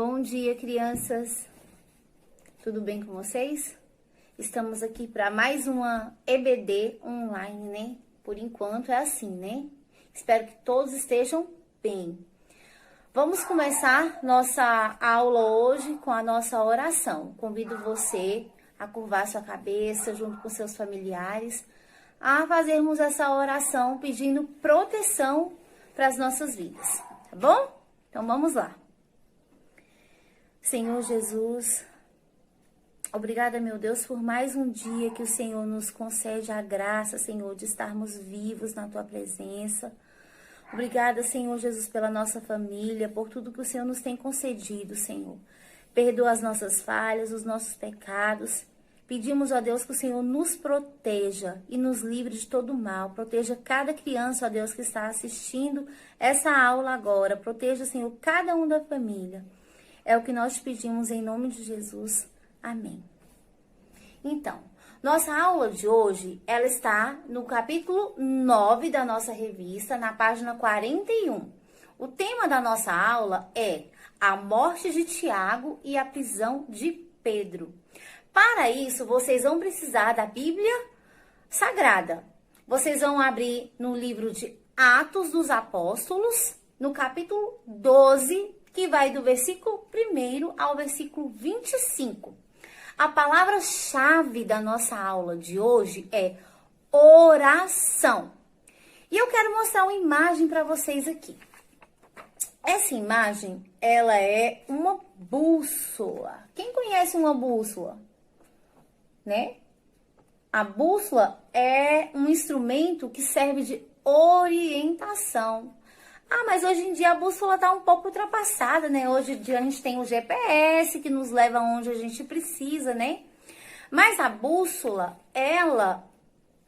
Bom dia, crianças. Tudo bem com vocês? Estamos aqui para mais uma EBD online, né? Por enquanto é assim, né? Espero que todos estejam bem. Vamos começar nossa aula hoje com a nossa oração. Convido você a curvar sua cabeça junto com seus familiares, a fazermos essa oração pedindo proteção para as nossas vidas, tá bom? Então vamos lá. Senhor Jesus, obrigada, meu Deus, por mais um dia que o Senhor nos concede a graça, Senhor, de estarmos vivos na Tua presença. Obrigada, Senhor Jesus, pela nossa família, por tudo que o Senhor nos tem concedido, Senhor. Perdoa as nossas falhas, os nossos pecados. Pedimos, ó Deus, que o Senhor nos proteja e nos livre de todo mal. Proteja cada criança, ó Deus, que está assistindo essa aula agora. Proteja, Senhor, cada um da família. É o que nós te pedimos em nome de Jesus. Amém. Então, nossa aula de hoje, ela está no capítulo 9 da nossa revista, na página 41. O tema da nossa aula é a morte de Tiago e a prisão de Pedro. Para isso, vocês vão precisar da Bíblia Sagrada. Vocês vão abrir no livro de Atos dos Apóstolos, no capítulo 12, que vai do versículo 1 ao versículo 25. A palavra-chave da nossa aula de hoje é oração. E eu quero mostrar uma imagem para vocês aqui. Essa imagem, ela é uma bússola. Quem conhece uma bússola? Né? A bússola é um instrumento que serve de orientação. Ah, mas hoje em dia a bússola está um pouco ultrapassada, né? Hoje em dia a gente tem o GPS que nos leva onde a gente precisa, né? Mas a bússola, ela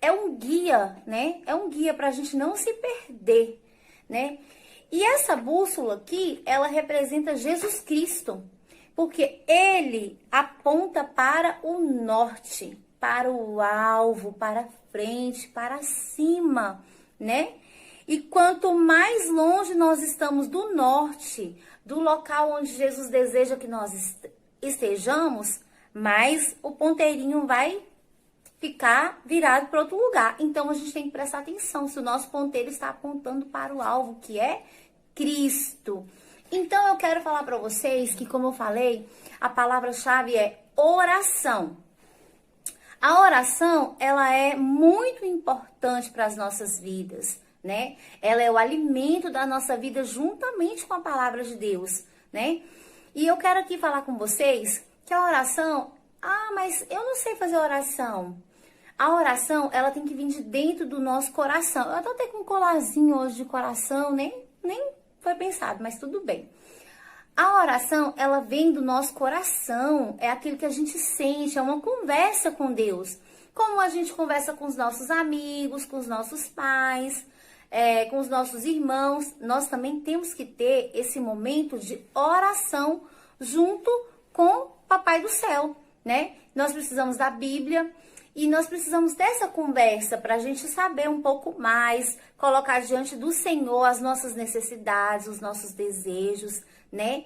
é um guia, né? É um guia para a gente não se perder, né? E essa bússola aqui, ela representa Jesus Cristo, porque ele aponta para o norte, para o alvo, para frente, para cima, né? E quanto mais longe nós estamos do norte, do local onde Jesus deseja que nós estejamos, mais o ponteirinho vai ficar virado para outro lugar. Então, a gente tem que prestar atenção se o nosso ponteiro está apontando para o alvo, que é Cristo. Então, eu quero falar para vocês que, como eu falei, a palavra-chave é oração. A oração, ela é muito importante para as nossas vidas, né? Ela é o alimento da nossa vida juntamente com a palavra de Deus, né? E eu quero aqui falar com vocês que a oração... Ah, mas eu não sei fazer oração. A oração, ela tem que vir de dentro do nosso coração. Eu até com um colarzinho hoje de coração, né? Nem foi pensado, mas tudo bem. A oração, ela vem do nosso coração. É aquilo que a gente sente, é uma conversa com Deus. Como a gente conversa com os nossos amigos, com os nossos pais... com os nossos irmãos, nós também temos que ter esse momento de oração junto com Papai do Céu, né? Nós precisamos da Bíblia e nós precisamos dessa conversa para a gente saber um pouco mais, colocar diante do Senhor as nossas necessidades, os nossos desejos, né?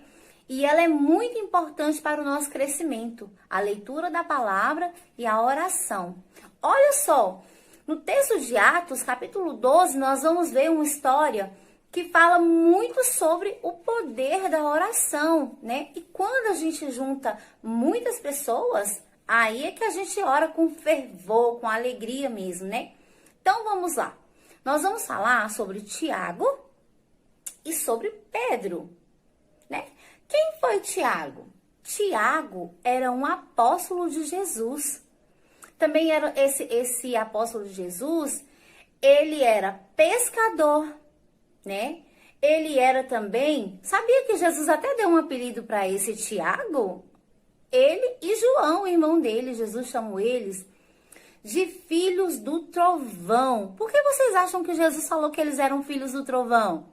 E ela é muito importante para o nosso crescimento, a leitura da palavra e a oração. Olha só! No texto de Atos, capítulo 12, nós vamos ver uma história que fala muito sobre o poder da oração, né? E quando a gente junta muitas pessoas, aí é que a gente ora com fervor, com alegria mesmo, né? Então, vamos lá. Nós vamos falar sobre Tiago e sobre Pedro, né? Quem foi Tiago? Tiago era um apóstolo de Jesus. Também era esse apóstolo de Jesus, ele era pescador, né? Ele era também... Sabia que Jesus até deu um apelido para esse Tiago? Ele e João, o irmão dele, Jesus chamou eles de filhos do trovão. Por que vocês acham que Jesus falou que eles eram filhos do trovão?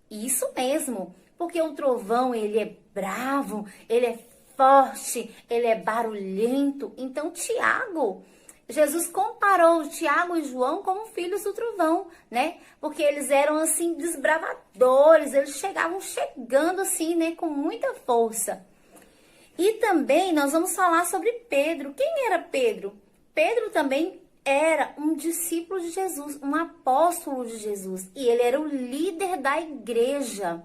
Isso mesmo, porque o trovão, ele é bravo, ele é forte, ele é barulhento. Então, Tiago Jesus comparou Tiago e João como filhos do trovão, né? Porque eles eram, assim, desbravadores, eles chegando, assim, né, com muita força. E também nós vamos falar sobre Pedro. Quem era Pedro? Pedro também era um discípulo de Jesus, um apóstolo de Jesus. E ele era o líder da igreja.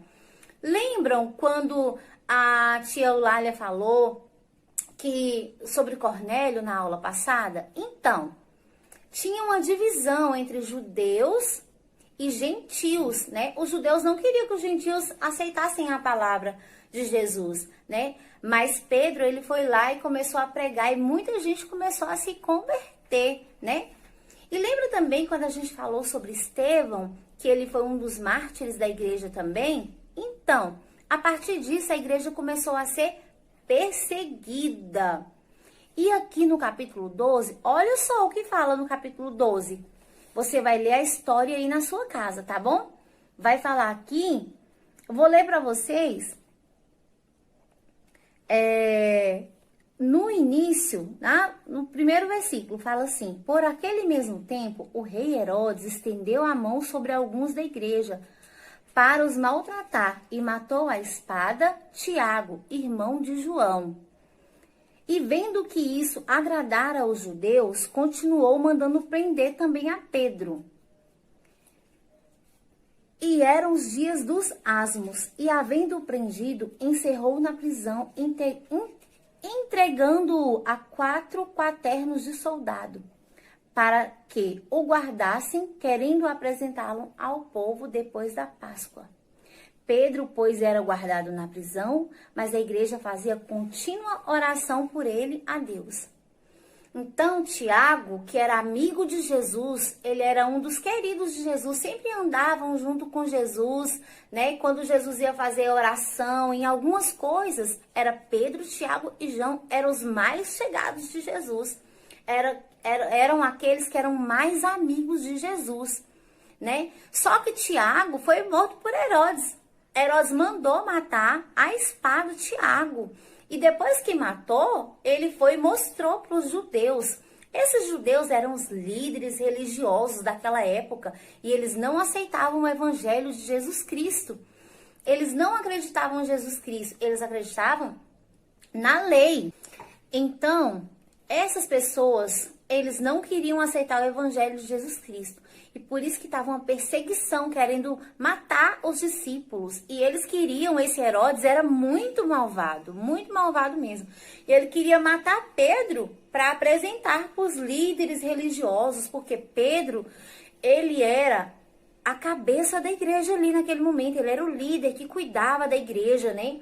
Lembram quando a tia Eulália falou sobre Cornélio na aula passada? Então, tinha uma divisão entre judeus e gentios, né? Os judeus não queriam que os gentios aceitassem a palavra de Jesus, né? Mas Pedro, ele foi lá e começou a pregar e muita gente começou a se converter, né? E lembra também quando a gente falou sobre Estevão, que ele foi um dos mártires da igreja também? Então, a partir disso, a igreja começou a ser perseguida. E aqui no capítulo 12, olha só o que fala no capítulo 12. Você vai ler a história aí na sua casa, tá bom? Vai falar aqui, eu vou ler para vocês. No início, no primeiro versículo, fala assim: por aquele mesmo tempo, o rei Herodes estendeu a mão sobre alguns da igreja para os maltratar e matou à espada Tiago, irmão de João. E vendo que isso agradara aos judeus, continuou mandando prender também a Pedro. E eram os dias dos asmos, e havendo-o prendido, encerrou na prisão, entregando-o a 4 quaternos de soldado, para que o guardassem, querendo apresentá-lo ao povo depois da Páscoa. Pedro, pois, era guardado na prisão, mas a igreja fazia contínua oração por ele a Deus. Então, Tiago, que era amigo de Jesus, ele era um dos queridos de Jesus, sempre andavam junto com Jesus, né? E quando Jesus ia fazer oração em algumas coisas, era Pedro, Tiago e João, eram os mais chegados de Jesus. Eram aqueles que eram mais amigos de Jesus, né? Só que Tiago foi morto por Herodes. Herodes mandou matar a espada Tiago. E depois que matou, ele foi e mostrou para os judeus. Esses judeus eram os líderes religiosos daquela época e eles não aceitavam o evangelho de Jesus Cristo. Eles não acreditavam em Jesus Cristo, eles acreditavam na lei. Então, essas pessoas, eles não queriam aceitar o evangelho de Jesus Cristo. E por isso que estava uma perseguição, querendo matar os discípulos. E eles queriam, esse Herodes era muito malvado mesmo. E ele queria matar Pedro para apresentar para os líderes religiosos, porque Pedro, ele era a cabeça da igreja ali naquele momento. Ele era o líder que cuidava da igreja, né?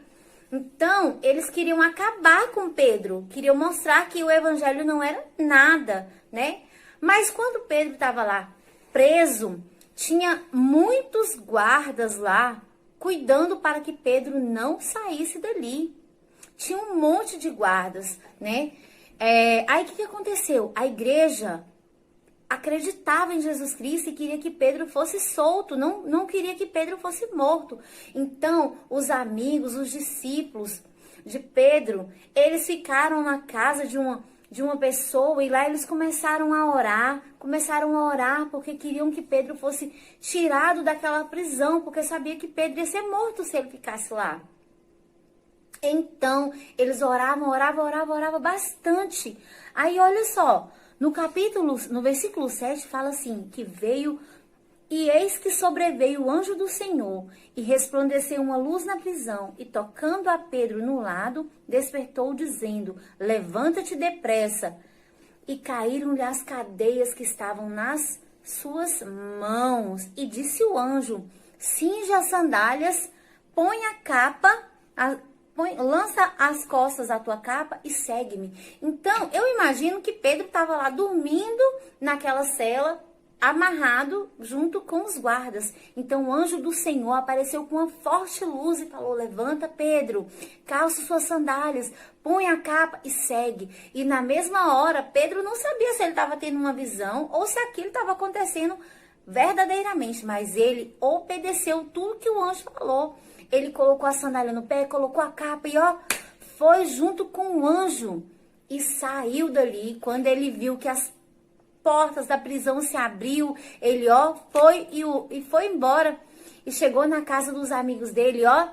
Então, eles queriam acabar com Pedro, queriam mostrar que o evangelho não era nada, né? Mas quando Pedro estava lá preso, tinha muitos guardas lá cuidando para que Pedro não saísse dali. Tinha um monte de guardas, né? Aí o que aconteceu? A igreja acreditava em Jesus Cristo e queria que Pedro fosse solto, não queria que Pedro fosse morto. Então, os amigos, os discípulos de Pedro, eles ficaram na casa de uma pessoa e lá eles começaram a orar porque queriam que Pedro fosse tirado daquela prisão, porque sabia que Pedro ia ser morto se ele ficasse lá. Então, eles oravam bastante. Aí, olha só, no versículo 7 fala assim, que veio, e eis que sobreveio o anjo do Senhor, e resplandeceu uma luz na prisão, e tocando a Pedro no lado, despertou, dizendo, levanta-te depressa. E caíram-lhe as cadeias que estavam nas suas mãos. E disse o anjo, cinge as sandálias, põe a capa, lança as costas a tua capa e segue-me. Então, eu imagino que Pedro estava lá dormindo naquela cela, amarrado junto com os guardas. Então, o anjo do Senhor apareceu com uma forte luz e falou, levanta, Pedro, calça suas sandálias, põe a capa e segue. E na mesma hora, Pedro não sabia se ele estava tendo uma visão ou se aquilo estava acontecendo verdadeiramente, mas ele obedeceu tudo que o anjo falou. Ele colocou a sandália no pé, colocou a capa e foi junto com o anjo e saiu dali. Quando ele viu que as portas da prisão se abriu, ele, ó, foi e foi embora. E chegou na casa dos amigos dele, ó.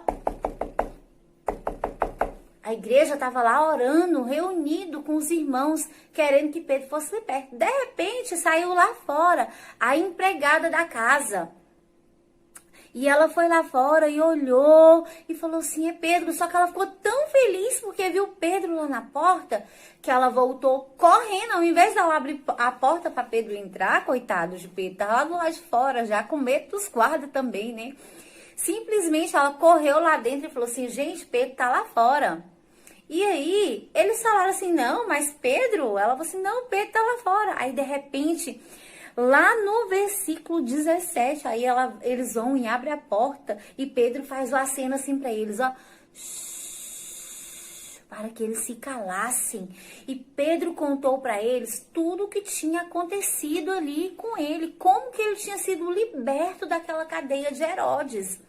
A igreja estava lá orando, reunido com os irmãos, querendo que Pedro fosse liberto. De repente, saiu lá fora a empregada da casa. E ela foi lá fora e olhou e falou assim, é Pedro. Só que ela ficou tão feliz porque viu Pedro lá na porta, que ela voltou correndo. Ao invés de ela abrir a porta para Pedro entrar, coitado de Pedro, tava lá do lado de fora já, com medo dos guardas também, né? Simplesmente ela correu lá dentro e falou assim, gente, Pedro tá lá fora. E aí, eles falaram assim, não, mas Pedro? Ela falou assim, não, Pedro tá lá fora. Aí, de repente, lá no versículo 17, aí eles vão e abrem a porta e Pedro faz o aceno assim para eles, ó. Para que eles se calassem. E Pedro contou para eles tudo o que tinha acontecido ali com ele, como que ele tinha sido liberto daquela cadeia de Herodes.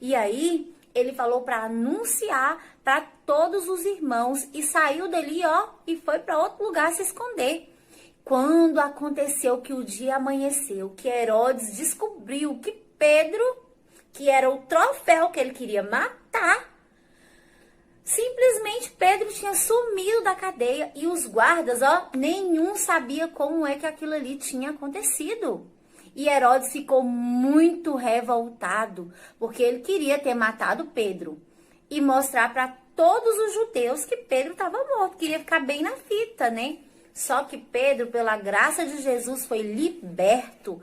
E aí, ele falou para anunciar para todos os irmãos e saiu dali, ó, e foi para outro lugar se esconder. Quando aconteceu que o dia amanheceu, que Herodes descobriu que Pedro, que era o troféu que ele queria matar, simplesmente Pedro tinha sumido da cadeia e os guardas, ó, nenhum sabia como é que aquilo ali tinha acontecido. E Herodes ficou muito revoltado, porque ele queria ter matado Pedro e mostrar para todos os judeus que Pedro estava morto, queria ficar bem na fita, né? Só que Pedro, pela graça de Jesus, foi liberto,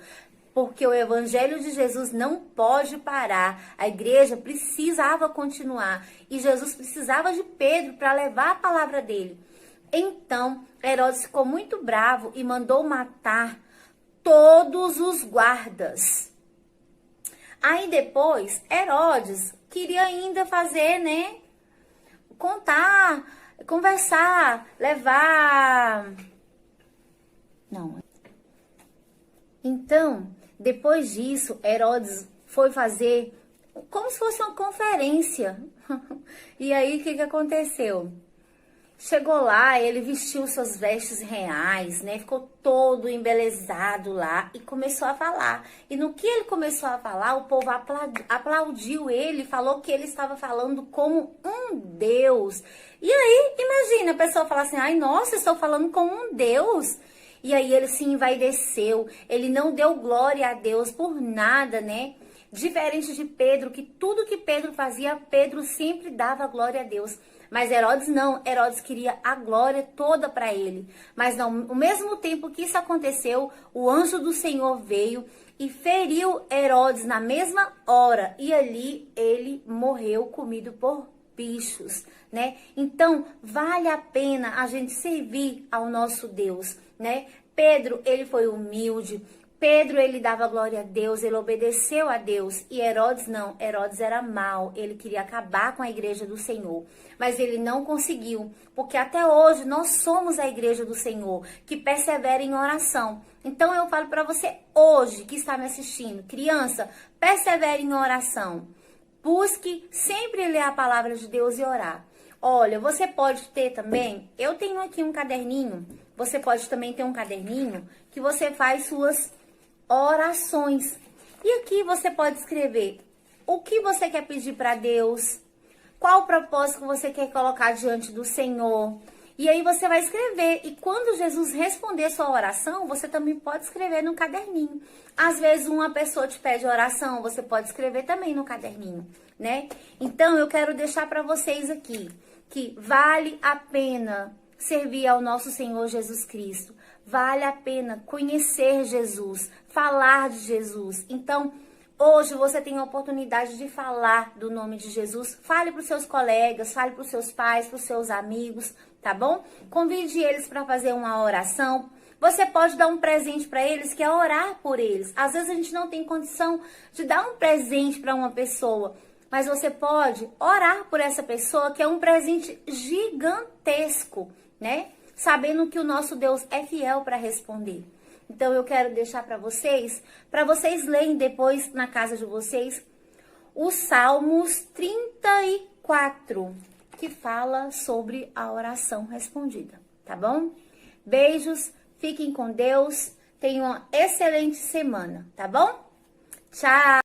porque o evangelho de Jesus não pode parar. A igreja precisava continuar e Jesus precisava de Pedro para levar a palavra dele. Então, Herodes ficou muito bravo e mandou matar todos os guardas. Aí depois, Herodes queria ainda fazer, né? Contar, conversar, levar... Não. Então, depois disso, Herodes foi fazer como se fosse uma conferência. E aí, o que aconteceu? Chegou lá, ele vestiu suas vestes reais, né? Ficou todo embelezado lá e começou a falar. E no que ele começou a falar, o povo aplaudiu ele, falou que ele estava falando como um Deus. E aí, imagina a pessoa falar assim, ai, nossa, estou falando como um Deus. E aí ele se envaideceu, ele não deu glória a Deus por nada, né? Diferente de Pedro, que tudo que Pedro fazia, Pedro sempre dava glória a Deus. Mas Herodes não, Herodes queria a glória toda para ele. Mas não, ao mesmo tempo que isso aconteceu, o anjo do Senhor veio e feriu Herodes na mesma hora. E ali ele morreu comido por bichos, né? Então, vale a pena a gente servir ao nosso Deus, né? Pedro, ele foi humilde. Pedro, ele dava glória a Deus, ele obedeceu a Deus. E Herodes não, Herodes era mau, ele queria acabar com a igreja do Senhor. Mas ele não conseguiu, porque até hoje nós somos a igreja do Senhor, que persevera em oração. Então eu falo para você hoje, que está me assistindo, criança, persevere em oração. Busque sempre ler a palavra de Deus e orar. Olha, você pode ter também, eu tenho aqui um caderninho, você pode também ter um caderninho que você faz suas orações. E aqui você pode escrever o que você quer pedir para Deus, qual o propósito que você quer colocar diante do Senhor. E aí você vai escrever. E quando Jesus responder sua oração, você também pode escrever no caderninho. Às vezes uma pessoa te pede oração, você pode escrever também no caderninho, né? Então eu quero deixar para vocês aqui que vale a pena servir ao nosso Senhor Jesus Cristo. Vale a pena conhecer Jesus, falar de Jesus. Então, hoje você tem a oportunidade de falar do nome de Jesus. Fale para os seus colegas, fale para os seus pais, para os seus amigos, tá bom? Convide eles para fazer uma oração. Você pode dar um presente para eles, que é orar por eles. Às vezes a gente não tem condição de dar um presente para uma pessoa, mas você pode orar por essa pessoa, que é um presente gigantesco, né? Sabendo que o nosso Deus é fiel para responder. Então eu quero deixar para vocês lerem depois na casa de vocês, os Salmos 34, que fala sobre a oração respondida, tá bom? Beijos, fiquem com Deus, Tenha uma excelente semana, tá bom? Tchau!